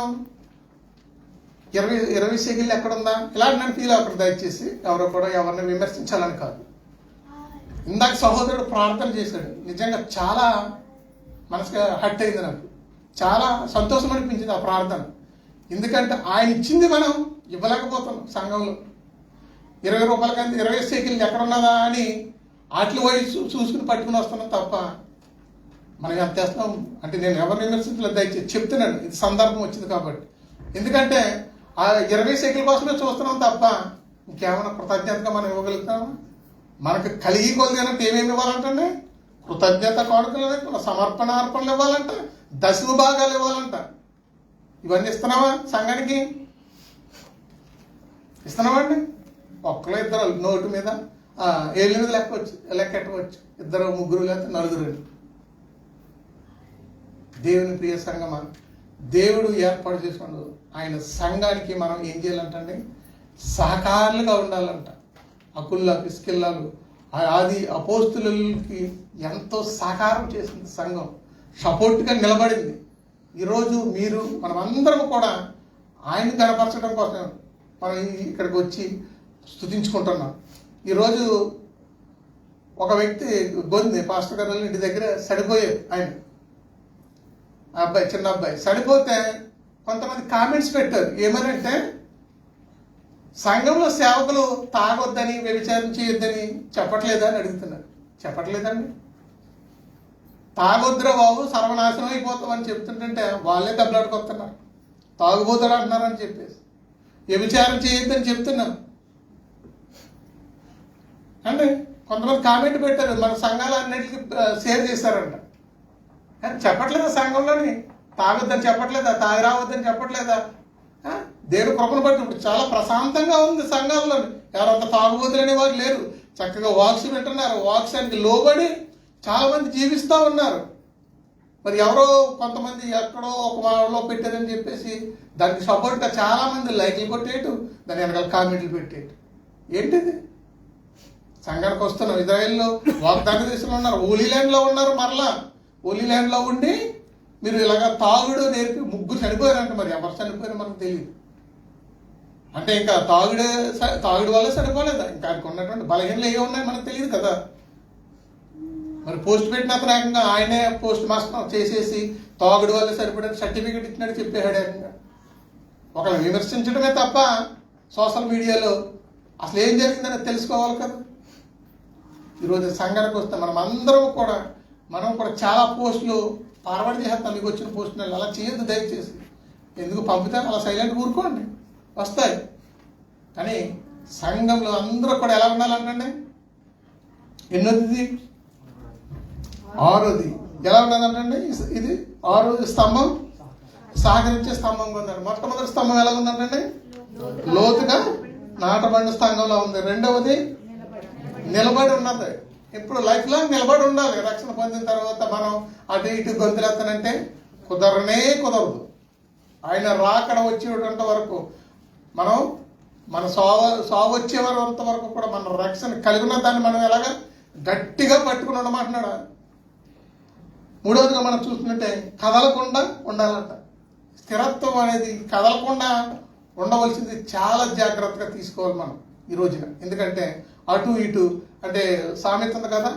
20 సెకండ్లు ఎక్కడుందా ఇలాంటి నన్ను ఫీల్ అవ్వకూడదు దయచేసి. ఎవరో కూడా ఎవరిని విమర్శించాలని కాదు. ఇందాక సహోదరుడు ప్రార్థన చేశాడు, నిజంగా చాలా మనసుగా హర్ట్ అయింది. నాకు చాలా సంతోషం అనిపించింది ఆ ప్రార్థన. ఎందుకంటే ఆయన ఇచ్చింది మనం ఇవ్వలేకపోతున్నాం. సంఘంలో 20 రూపాయల కంటే 20 సెకండ్లు ఎక్కడున్నదా అని వాటి వయసు చూసుకుని పట్టుకుని వస్తున్నాం తప్ప మనం ఎంత చేస్తున్నాం అంటే నేను ఎవరిని విమర్శించలేదు, దయచేసి చెప్తున్నాను. ఇది సందర్భం వచ్చింది కాబట్టి. ఎందుకంటే ఆ 20 సెకండ్ల కోసమే చూస్తున్నాం తప్ప ఇంకేమైనా కృతజ్ఞతగా మనం ఇవ్వగలుగుతామా? మనకు కలిగి కొలిగినట్టు ఏమేమి ఇవ్వాలంటే కృతజ్ఞత కానుకలు, సమర్పణార్పణలు ఇవ్వాలంట, దశమ భాగాలు ఇవ్వాలంట. ఇవన్నీ ఇస్తున్నావా సంఘానికి? ఇస్తున్నామండి. ఒక్కరు ఇద్దరు నోటు మీద 7 మీద లెక్కెట్టవచ్చు. 2, 3 లేదా 4. దేవుని ప్రియ సంఘమా, దేవుడు ఏర్పాటు చేసుకున్నాడు ఆయన సంఘానికి మనం ఏం చేయాలంటే సహకారులుగా ఉండాలంట. అకుల్లా పిస్కిల్లాలు ఆది అపోస్తులకి ఎంతో సహకారం చేసింది సంఘం, సపోర్ట్గా నిలబడింది. ఈరోజు మీరు మనమందరం కూడా ఆయన కనపరచడం కోసం మనం ఇక్కడికి వచ్చి స్తుతించుకుంటున్నాం. ఈరోజు ఒక వ్యక్తి గొంది పాస్టర్ గారు ఇంటి దగ్గర సడిపోయేది ఆయన అబ్బాయి, చిన్న అబ్బాయి సడిపోతే కొంతమంది కామెంట్స్ పెట్టారు. ఏమనంటే సంఘంలో సేవకులు తాగొద్దని వ్యభిచారం చేయొద్దని చెప్పట్లేదా అని అడుగుతున్నారు. చెప్పట్లేదండి. తాగొద్దురా బాబు సర్వనాశనం అయిపోతామని చెప్తుంటే వాళ్ళే దెబ్బలాడుకొస్తున్నారు. తాగుబోతాడు అంటున్నారని చెప్పేసి వ్యభిచారం చేయొద్దని చెప్తున్నారు అంటే కొంతమంది కామెంట్ పెట్టారు, మన సంఘాలు అన్నిటికీ షేర్ చేశారంట. కానీ చెప్పట్లేదా సంఘంలోని తాగొద్దని చెప్పట్లేదా, తాగి రావద్దని చెప్పట్లేదా? దేవుడు కృపను బట్టి ఇప్పుడు చాలా ప్రశాంతంగా ఉంది సంఘాల్లో. ఎవరంత తాగుబోతులనే వారు లేరు. చక్కగా వాక్స్ వింటున్నారు, వాక్సానికి లోబడి చాలా మంది జీవిస్తూ ఉన్నారు. మరి ఎవరో కొంతమంది ఎక్కడో ఒక వాళ్ళలో పెట్టారని చెప్పేసి దానికి సపోర్ట్గా చాలా మంది లైక్లు కొట్టేటు, దాని వెనకాల కామెంట్లు పెట్టేటు. ఏంటిది? సంఘానికి వస్తున్నాం. ఇజ్రాయెల్లో వాగ్దాన దేశంలో ఉన్నారు, హోలీ ల్యాండ్లో ఉన్నారు. మరలా హోలీ ల్యాండ్లో ఉండి మీరు ఇలాగ తాగుడు నేర్పి 3 చనిపోయారంట. మరి ఎవరు చనిపోయారో మనకు తెలియదు. అంటే ఇంకా తాగుడు వల్ల చనిపోలేదా? ఇంకా ఆయనకు ఉన్నటువంటి బలహీనలు ఏ ఉన్నాయి మనకు తెలియదు కదా. మరి పోస్ట్ పెట్టిన అతను ఏకంగా ఆయనే పోస్ట్ మాస్టర్ చేసేసి తాగుడు వల్ల సరిపడని సర్టిఫికేట్ ఇచ్చినట్టు చెప్పేశాడు. ఏకంగా ఒకళ్ళు విమర్శించడమే తప్ప సోషల్ మీడియాలో అసలు ఏం జరిగిందని తెలుసుకోవాలి కదా. ఈరోజు సంఘానికి వస్తే మనం కూడా చాలా పోస్టులు ఫార్వర్డ్ చేస్తాం. మీకు వచ్చిన పోస్టులు అలా చేయొద్దు దయచేసి. ఎందుకు పంపితే అలా సైలెంట్ ఊరుకోండి, వస్తాయి. కానీ సంఘంలో అందరూ కూడా ఎలా ఉండాలంటే ఎన్నోది 6వది ఎలా ఉన్నదంటే ఇది 6వ స్తంభం, సహకరించే స్తంభంగా ఉందండి. మొట్టమొదటి స్తంభం ఎలా ఉందంటే లోతుగా నాటబడిన స్తంభంలో ఉంది. 2వది నిలబడి ఉన్నది. ఇప్పుడు లైఫ్ లాంగ్ నిలబడి ఉండాలి. రక్షణ పొందిన తర్వాత మనం అటు ఇటు గొంతులెత్తనంటే కుదరదు. ఆయన రాకడ వచ్చేటంత వరకు మన సావు వచ్చే వరకు కూడా మన రక్షణ కలిగి ఉన్న దాన్ని మనం ఎలాగా గట్టిగా పట్టుకుని ఉండమంటున్నాడు. 3వదిగా మనం చూస్తున్నట్టే కదలకుండా ఉండాలంట. స్థిరత్వం అనేది కదలకుండా ఉండవలసింది చాలా జాగ్రత్తగా తీసుకోవాలి మనం ఈ రోజున. ఎందుకంటే అటు ఇటు అంటే సామెత ఉంది కదా,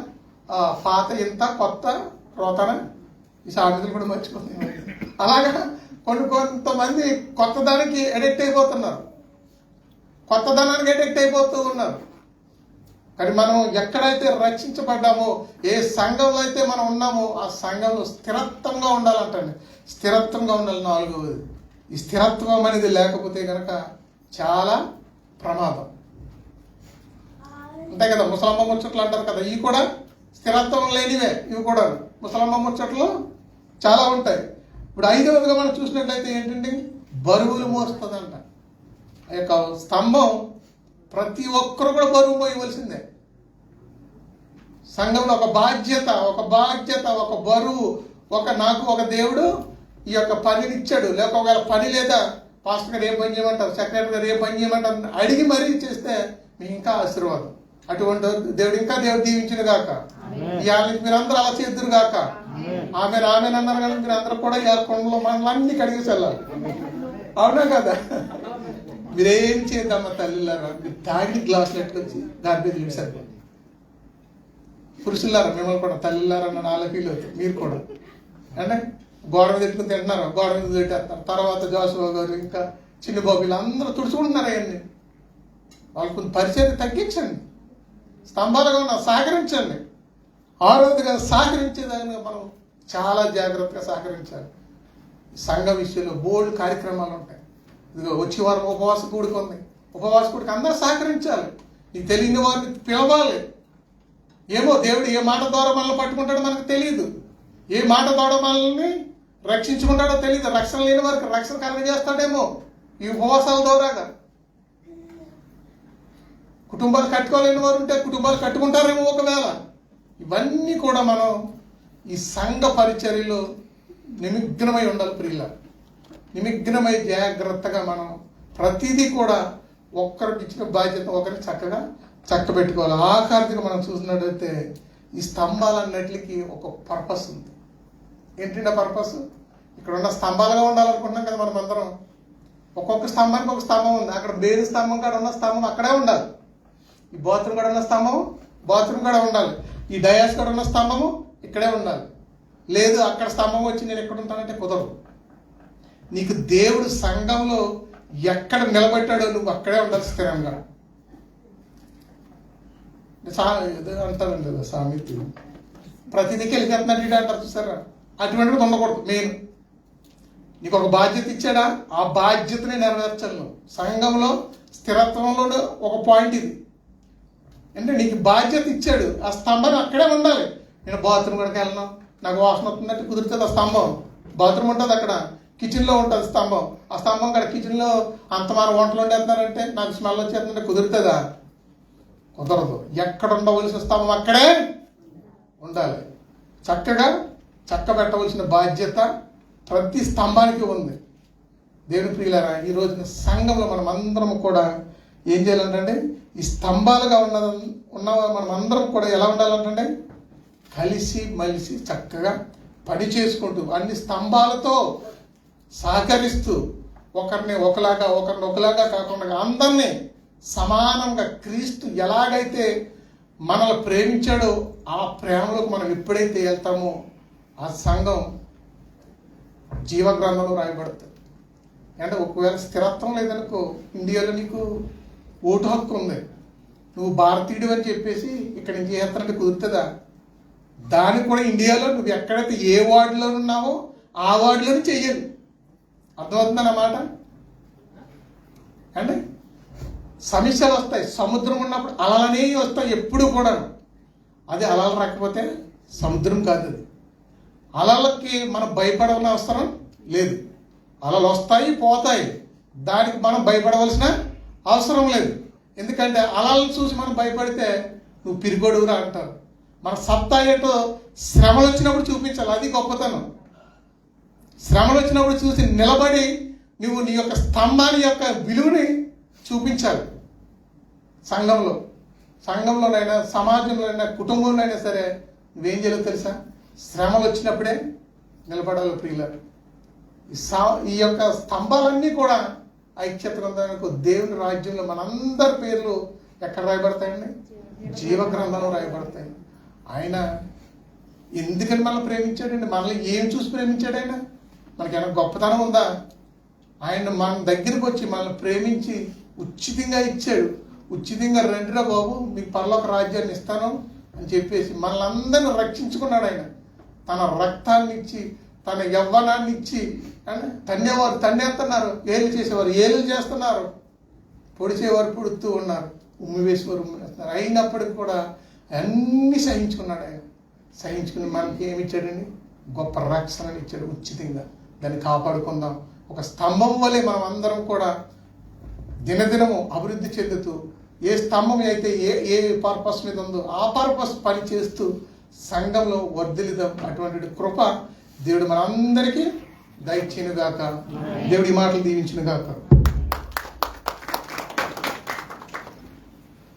పాత ఇంత కొత్త రోతన. ఈ సామెతలు కూడా మర్చిపోతుంది. అలాగా కొంతమంది కొత్త దానికి అడిక్ట్ అయిపోతున్నారు, కొత్తదనానికి అడిక్ట్ అయిపోతూ ఉన్నారు. కానీ మనం ఎక్కడైతే రక్షించబడ్డామో, ఏ సంఘంలో అయితే మనం ఉన్నామో ఆ సంఘంలో స్థిరత్వంగా ఉండాలంటండి. స్థిరత్వంగా ఉండాలి. 4వది ఈ స్థిరత్వం అనేది లేకపోతే కనుక చాలా ప్రమాదం. ఉంటాయి కదా ముసలమ్మ ముచ్చట్లు అంటారు కదా, ఇవి కూడా స్థిరత్వం లేనివే. ఇవి కూడా ముసలమ్మ ముచ్చట్లు చాలా ఉంటాయి. ఇప్పుడు 5వదిగా మనం చూసినట్లయితే ఏంటంటే బరువులు మోస్తుందంట. ఆ యొక్క స్తంభం ప్రతి ఒక్కరు కూడా బరువు మోయవలసిందే. సంఘంలో ఒక బాధ్యత, ఒక బరువు, నాకు ఒక దేవుడు ఈ యొక్క పనిని ఇచ్చాడు. లేక ఒకవేళ పని లేదా పాస్టర్ గారు ఏ పని చేయమంటారు, సెక్రటరీ గారు ఏ పని చేయమంటారు అడిగి మరీ చేస్తే మీకు ఇంకా ఆశీర్వాదం. అటువంటి దేవుడు దీవించిన గాక. ఇవాళ మీరందరూ అలా చేద్దరు గాక. ఆమె అన్నారు కానీ మీరు అందరూ కూడా ఇవాళ కొండలో మనల్ని కడిగేసి వెళ్ళాలి. అవునా కదా? మీరేం చేద్దామా తల్లిలారా, మీరు తాగిన గ్లాసులు ఎట్టుకొచ్చి దాని మీద చూసారు. పురుషులారా మిమ్మల్ని కూడా తల్లిలారా నాలో ఫీల్ అవుతుంది. మీరు కూడా అంటే గోడ మీద ఎట్టుకుని తింటున్నారు, గోడ మీద పెట్టేస్తున్నారు. తర్వాత జోసఫ్ గారు ఇంకా చిన్న బాబులు అందరూ తుడుచుకుంటున్నారు. అవన్నీ వాళ్ళకు కొంచెం పరిచయం తగ్గించండి. స్తంభాలుగా ఉన్న సహకరించండి. 6వదిగా సహకరించేదానిగా మనం చాలా జాగ్రత్తగా సహకరించాలి. సంఘ విషయంలో బోల్డ్ కార్యక్రమాలు ఉంటాయి. ఇదిగో వచ్చే వారం ఉపవాస కూడిక ఉంది. ఉపవాస కూడికి అందరూ సహకరించాలి. నీకు తెలియని వారిని పిలవాలి. ఏమో దేవుడు ఏ మాట ద్వారా మనల్ని పట్టుకుంటాడో మనకు తెలియదు, ఏ మాట ద్వారా మనల్ని రక్షించుకుంటాడో తెలియదు. రక్షణ లేని వారికి రక్షణ కలుగజేస్తాడేమో ఈ ఉపవాసాల ద్వారాగా. కుటుంబాలు కట్టుకోలేని వారు ఉంటే కుటుంబాలు కట్టుకుంటారేమో ఒకవేళ. ఇవన్నీ కూడా మనం ఈ సంఘ పరిచర్యలో నిమగ్నమై ఉండాలి ప్రియుల. నిమగ్నమై జాగ్రత్తగా మనం ప్రతిదీ కూడా ఒక్కరికి ఇచ్చిన బాధ్యత ఒకరికి చక్కగా చక్కబెట్టుకోవాలి. ఆఖరిగా మనం చూసినట్టయితే ఈ స్తంభాలన్నిటికీ ఒక పర్పస్ ఉంది. ఏంటంటే పర్పస్, ఇక్కడ ఉన్న స్తంభాలుగా ఉండాలనుకుంటున్నాం కదా మనం అందరం. ఒక్కొక్క స్తంభానికి ఒక స్తంభం ఉంది. అక్కడ బేరు స్తంభం కాడ ఉన్న స్తంభం అక్కడే ఉండాలి. ఈ బాత్రూమ్ కాడ ఉన్న స్తంభం బాత్రూమ్ కాడ ఉండాలి. ఈ డయాస్ కాడ ఉన్న స్తంభము ఇక్కడే ఉండాలి. లేదు అక్కడ స్తంభం వచ్చి నేను ఎక్కడ ఉంటానంటే కుదరదు. నీకు దేవుడు సంఘంలో ఎక్కడ నిలబెట్టాడో నువ్వు అక్కడే ఉండాలి స్థిరంగా. అంటారండి కదా సామెత, ప్రతిదీకి వెళ్ళిపోతున్నాడు అంటారు చూసారా, అటువంటిది ఉండకూడదు. మెయిన్ నీకు ఒక బాధ్యత ఇచ్చాడా, ఆ బాధ్యతని నెరవేర్చాలి నువ్వు. సంఘంలో స్థిరత్వంలో ఒక పాయింట్ ఇది. అంటే నీకు బాధ్యత ఇచ్చాడు, ఆ స్తంభం అక్కడే ఉండాలి. నేను బాత్రూమ్ కనుక వెళ్ళను, నాకు వాసన వస్తుందంటే కుదురుతుంది. ఆ స్తంభం బాత్రూమ్ ఉంటుంది, అక్కడ కిచెన్లో ఉంటుంది స్తంభం. ఆ స్తంభం అక్కడ కిచెన్లో అంతమాన వంటలు వండేస్తున్నారంటే నాకు స్మెల్ వచ్చేస్తుందంటే కుదురుతుందా? కుదరదు. ఎక్కడ ఉండవలసిన స్తంభం అక్కడే ఉండాలి. చక్కగా చక్కబెట్టవలసిన బాధ్యత ప్రతి స్తంభానికి ఉంది. దేవుని ప్రియులారా, ఈ రోజున సంఘంలో మనం అందరం కూడా ఏం చేయాలంటే ఈ స్తంభాలుగా ఉన్న మనం అందరం కూడా ఎలా ఉండాలంటే కలిసి మలిసి చక్కగా పని చేసుకుంటూ అన్ని స్తంభాలతో సహకరిస్తూ ఒకరిని ఒకలాగా కాకుండా అందరినీ సమానంగా క్రీస్తు ఎలాగైతే మనల్ని ప్రేమించాడో ఆ ప్రేమలోకి మనం ఎప్పుడైతే వెళ్తామో ఆ సంఘం జీవగ్రంథంలో రాయబడుతుంది. అంటే ఒకవేళ స్థిరత్వం లేదనుకో, ఇండియాలో నీకు ఓటు హక్కు ఉంది, నువ్వు భారతీయుడు అని చెప్పేసి ఇక్కడ నుంచి చేస్తానంటే కుదురుతుందా? దానికి కూడా ఇండియాలో నువ్వు ఎక్కడైతే ఏ వార్డులో ఉన్నావో ఆ వార్డులోనే చెయ్యాలి. అర్థమవుతుందన్నమాట. అంటే సమస్యలు వస్తాయి. సముద్రం ఉన్నప్పుడు అలలనే వస్తాయి ఎప్పుడు కూడా. అది అలలు రాకపోతే సముద్రం కాదు. అది అలలకి మనం భయపడవలసిన అవసరం లేదు. అలలు వస్తాయి పోతాయి, దానికి మనం భయపడవలసిన అవసరం లేదు. ఎందుకంటే అలలను చూసి మనం భయపడితే నువ్వు పిరిగొడుగురా అంటారు. మన సత్తా ఏంటో శ్రమలు వచ్చినప్పుడు చూపించాలి. అది గొప్పతనం. శ్రమలు వచ్చినప్పుడు చూసి నిలబడి నువ్వు నీ యొక్క స్తంభాన్ని యొక్క విలువని చూపించాలి. సంఘంలోనైనా సమాజంలోనైనా కుటుంబంలోనైనా సరే నువ్వేం చేయాలో తెలుసా? శ్రమలు వచ్చినప్పుడే నిలబడాలి ప్రియులారు. ఈ యొక్క స్తంభాలన్నీ కూడా ఐక్యత గ్రంథానికి దేవుని రాజ్యంలో మనందరి పేర్లు ఎక్కడ రాయబడతాయండి? జీవ గ్రంథంలో రాయబడతాయి. ఆయన ఎందుకని మనల్ని ప్రేమించాడండి? మనల్ని ఏం చూసి ప్రేమించాడు? ఆయన మనకేమైనా గొప్పతనం ఉందా? ఆయన మన దగ్గరికి వచ్చి మనల్ని ప్రేమించి ఉచితంగా ఇచ్చాడు. ఉచితంగా రండిరా బాబు, మీకు పరలోక రాజ్యాన్ని ఇస్తాను అని చెప్పేసి మనల్ని అందరిని రక్షించుకున్నాడు. ఆయన తన రక్తాన్ని ఇచ్చి, తన యవ్వనాన్ని ఇచ్చి, తన్నేవారు తన్నేస్తున్నారు, ఏలు చేసేవారు ఏలు చేస్తున్నారు, పొడిచేవారు పొడుతూ ఉన్నారు, ఉమ్మి వేసేవారు ఉమ్మి వేస్తున్నారు. అయినప్పటికీ కూడా అన్నీ సహించుకున్నాడు. ఆయన సహించుకుని మనకి ఏమి ఇచ్చాడండి? గొప్ప రక్షణని ఇచ్చాడు ఉచితంగా. దాన్ని కాపాడుకుందాం. ఒక స్తంభం వలె మనం అందరం కూడా దినదినము అభివృద్ధి చెందుతూ ఏ స్తంభం అయితే ఏ పర్పస్ మీద ఉందో ఆ పర్పస్ పని చేస్తూ సంఘంలో వర్ధిల్లుదాం. అటువంటి కృప దేవుడు మనందరికీ దయచేయను గాక. దేవుడి మాటలు దీవించిన గాక.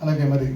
అలాగే మరి